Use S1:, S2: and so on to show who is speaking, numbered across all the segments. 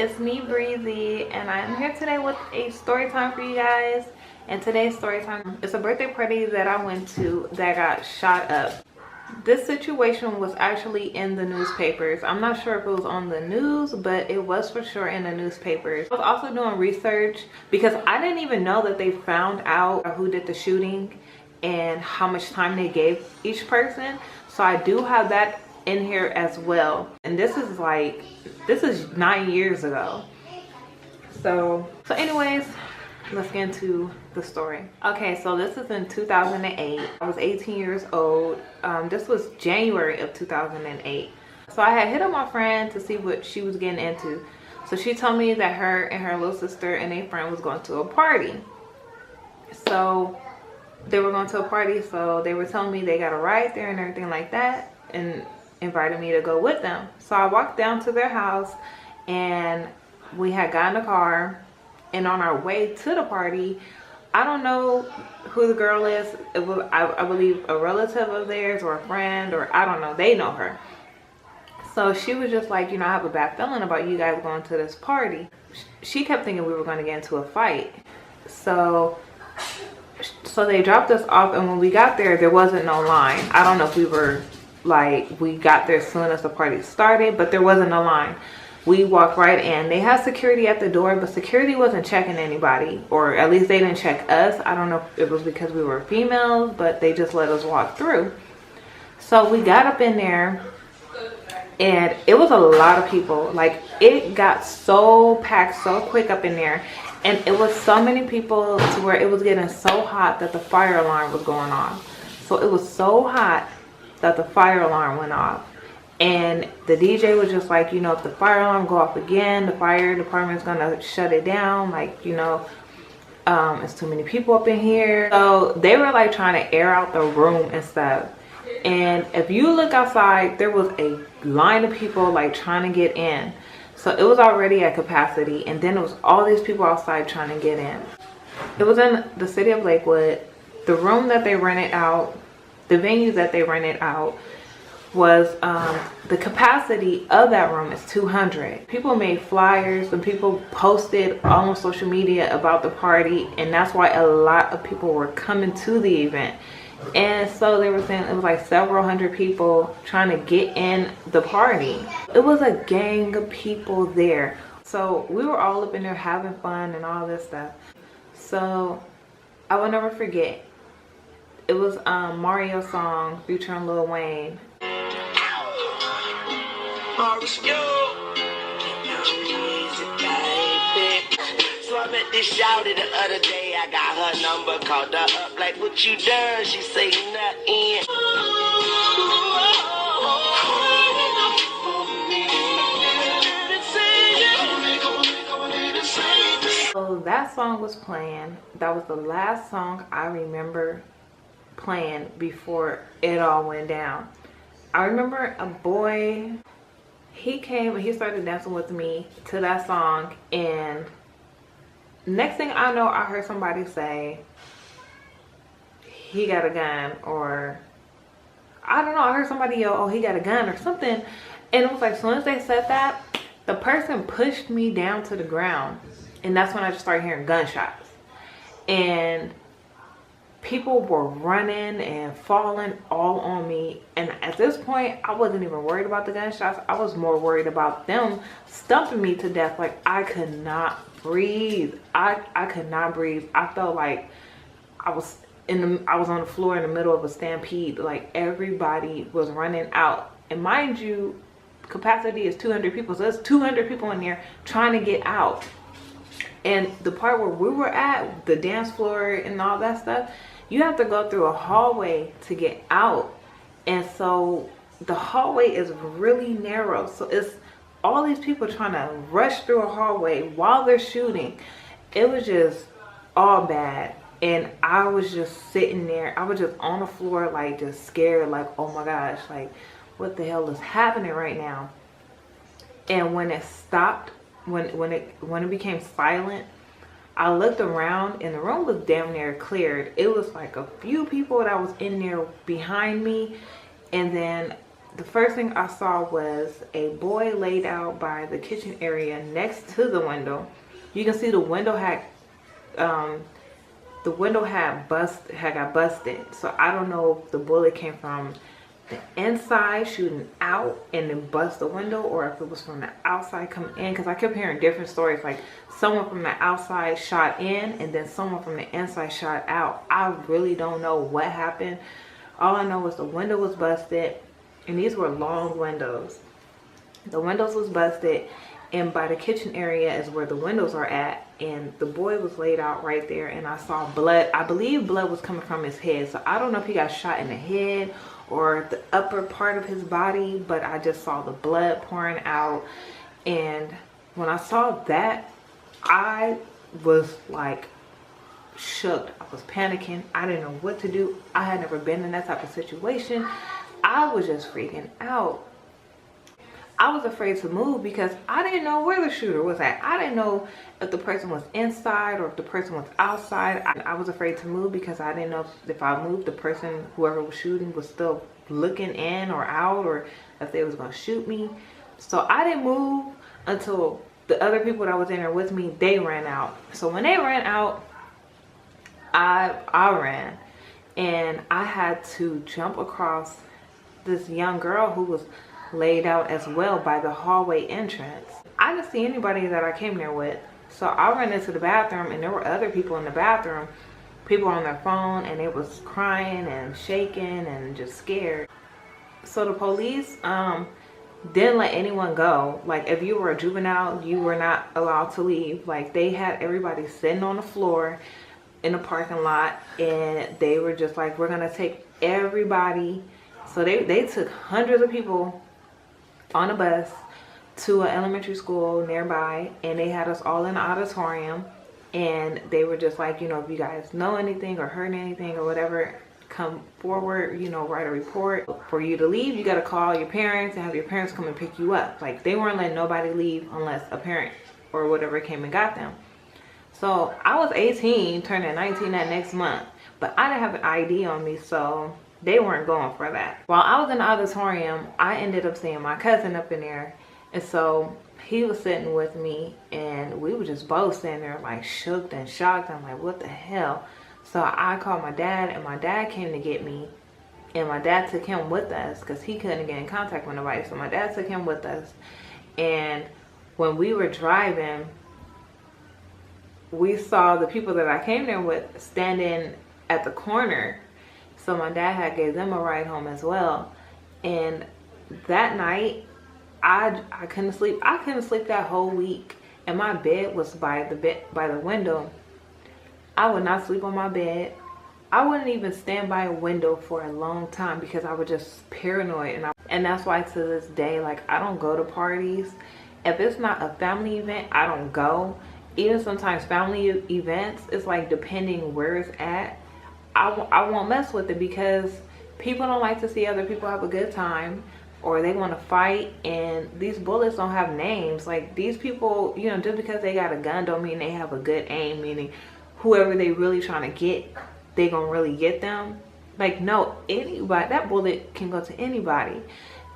S1: it's me Breezy, and I'm here today with a story time for you guys. And today's story time is a birthday party that I went to that got shot up. This situation was actually in the newspapers. I'm not sure if it was on the news, but it was for sure in the newspapers. I was also doing research because I didn't even know that they found out who did the shooting and how much time they gave each person. So I do have that in here as well. And this is 9 years ago. So anyways, let's get into the story. Okay, so this is in 2008. I was 18 years old. This was January of 2008. So I had hit up my friend to see what she was getting into. So she told me that her and her little sister and a friend was going to a party. So they were going to a party, so they were telling me they got a ride there and everything like that, and invited me to go with them. So I walked down to their house, and we had gotten a car, and on our way to the party, I don't know who the girl is. It was, I believe, a relative of theirs or a friend, or I don't know. They know her. So she was just like, you know, I have a bad feeling about you guys going to this party. She kept thinking we were going to get into a fight. So they dropped us off, and when we got there wasn't no line. I don't know if we were like, we got there as soon as the party started, but there wasn't a line. We walked right in. They had security at the door, but security wasn't checking anybody, or at least they didn't check us. I don't know if it was because we were females, but they just let us walk through. So we got up in there, and it was a lot of people. Like, it got so packed so quick up in there, and it was so many people to where it was getting so hot that the fire alarm was going off. So it was so hot that the fire alarm went off. And the DJ was just like, you know, if the fire alarm go off again, the fire department's gonna shut it down. Like, you know, it's too many people up in here. So they were like trying to air out the room and stuff. And if you look outside, there was a line of people like trying to get in. So it was already at capacity, and then it was all these people outside trying to get in. It was in the city of Lakewood. The room that they rented out, the venue that they rented out, was the capacity of that room is 200. People made flyers and people posted on social media about the party, and that's why a lot of people were coming to the event. And so they were saying it was like several hundred people trying to get in the party. It was a gang of people there. So we were all up in there having fun and all this stuff. So I will never forget, it was Mario's song featuring Lil Wayne.
S2: So I met this shawty the other day. I got her number, called her up like, what you done? She say nothing.
S1: So that song was playing. That was the last song I remember playing before it all went down. I remember a boy, he came and he started dancing with me to that song, and next thing I know, I heard somebody say he got a gun, or I don't know, I heard somebody yell, oh, he got a gun or something. And it was like, as soon as they said that, the person pushed me down to the ground, and that's when I just started hearing gunshots. And people were running and falling all on me, and at this point I wasn't even worried about the gunshots. I was more worried about them stumping me to death. Like, I could not breathe. I could not breathe. I felt like I was on the floor in the middle of a stampede. Like, everybody was running out, and mind you, capacity is 200 people, so there's 200 people in there trying to get out. And the part where we were at, the dance floor and all that stuff, you have to go through a hallway to get out. And so the hallway is really narrow. So it's all these people trying to rush through a hallway while they're shooting. It was just all bad. And I was just sitting there. I was just on the floor, like, just scared, like, oh my gosh, like, what the hell is happening right now? And when it stopped, when it became silent, I looked around and the room was damn near cleared. It was like a few people that was in there behind me, and then the first thing I saw was a boy laid out by the kitchen area next to the window. You can see the window had got busted. So I don't know if the bullet came from the inside shooting out and then bust the window, or if it was from the outside coming in, because I kept hearing different stories, like someone from the outside shot in and then someone from the inside shot out. I really don't know what happened. All I know is the window was busted, and these were long windows. The windows was busted, and by the kitchen area is where the windows are at, and the boy was laid out right there, and I saw blood. I believe blood was coming from his head, so I don't know if he got shot in the head or the upper part of his body, but I just saw the blood pouring out. And when I saw that, I was like shook. I was panicking. I didn't know what to do. I had never been in that type of situation. I was just freaking out. I was afraid to move because I didn't know where the shooter was at. I didn't know if the person was inside or if the person was outside. I was afraid to move because I didn't know if I moved, the person, whoever was shooting, was still looking in or out, or if they was going to shoot me. So I didn't move until the other people that was in there with me, they ran out. So when they ran out, I ran, and I had to jump across this young girl who was laid out as well by the hallway entrance. I didn't see anybody that I came there with, so I ran into the bathroom, and there were other people in the bathroom. People on their phone, and they was crying and shaking and just scared. So the police didn't let anyone go. Like, if you were a juvenile, you were not allowed to leave. Like, they had everybody sitting on the floor in the parking lot, and they were just like, we're gonna take everybody. So they took hundreds of people on a bus to an elementary school nearby, and they had us all in the auditorium, and they were just like, you know, if you guys know anything or heard anything or whatever, come forward, you know, write a report. For you to leave, you got to call your parents and have your parents come and pick you up. Like, they weren't letting nobody leave unless a parent or whatever came and got them. So I was 18, turning 19 that next month, but I didn't have an ID on me, so they weren't going for that. While I was in the auditorium, I ended up seeing my cousin up in there. And so he was sitting with me, and we were just both sitting there like shook and shocked. I'm like, what the hell? So I called my dad, and my dad came to get me. And my dad took him with us because he couldn't get in contact with nobody. So my dad took him with us. And when we were driving, we saw the people that I came there with standing at the corner. So my dad had gave them a ride home as well. And that night, I couldn't sleep. I couldn't sleep that whole week. And my bed was by the window. I would not sleep on my bed. I wouldn't even stand by a window for a long time because I was just paranoid. And that's why to this day, like, I don't go to parties. If it's not a family event, I don't go. Even sometimes family events, it's like depending where it's at, I won't mess with it because people don't like to see other people have a good time, or they want to fight, and these bullets don't have names. Like, these people, you know, just because they got a gun don't mean they have a good aim, meaning whoever they really trying to get, they gonna really get them. Like, no, anybody, that bullet can go to anybody,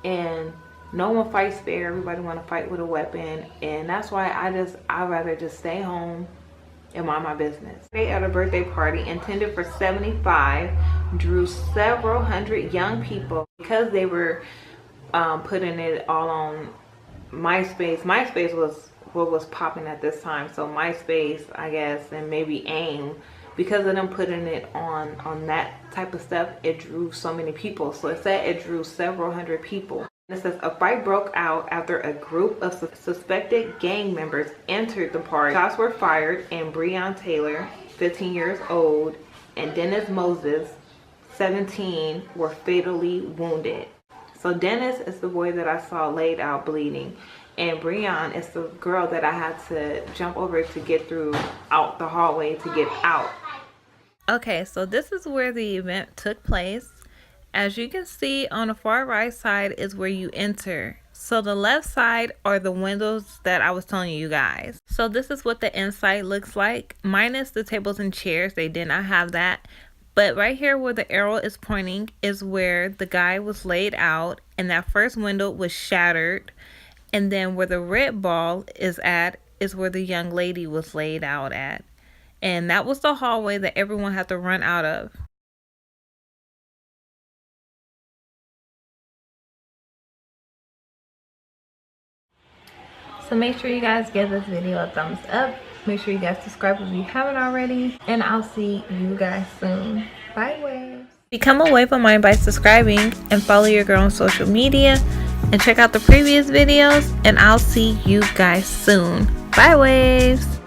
S1: and no one fights fair. Everybody want to fight with a weapon, and that's why I'd rather just stay home and mind my business. They at a birthday party intended for 75 drew several hundred young people because they were putting it all on MySpace. MySpace was what was popping at this time, so MySpace, I guess, and maybe AIM, because of them putting it on that type of stuff, it drew so many people. So it said it drew several hundred people. It says a fight broke out after a group of suspected gang members entered the party. Shots were fired, and Breon Taylor, 15 years old, and Dennis Moses, 17, were fatally wounded. So Dennis is the boy that I saw laid out bleeding, and Breon is the girl that I had to jump over to get through out the hallway to get out. Okay, so this is where the event took place. As you can see, on the far right side is where you enter. So the left side are the windows that I was telling you guys. So this is what the inside looks like, minus the tables and chairs. They did not have that. But right here where the arrow is pointing is where the guy was laid out, and that first window was shattered. And then where the red ball is at is where the young lady was laid out at. And that was the hallway that everyone had to run out of. So make sure you guys give this video a thumbs up. Make sure you guys subscribe if you haven't already. And I'll see you guys soon. Bye, waves. Become a wave of mine by subscribing and follow your girl on social media. And check out the previous videos. And I'll see you guys soon. Bye, waves.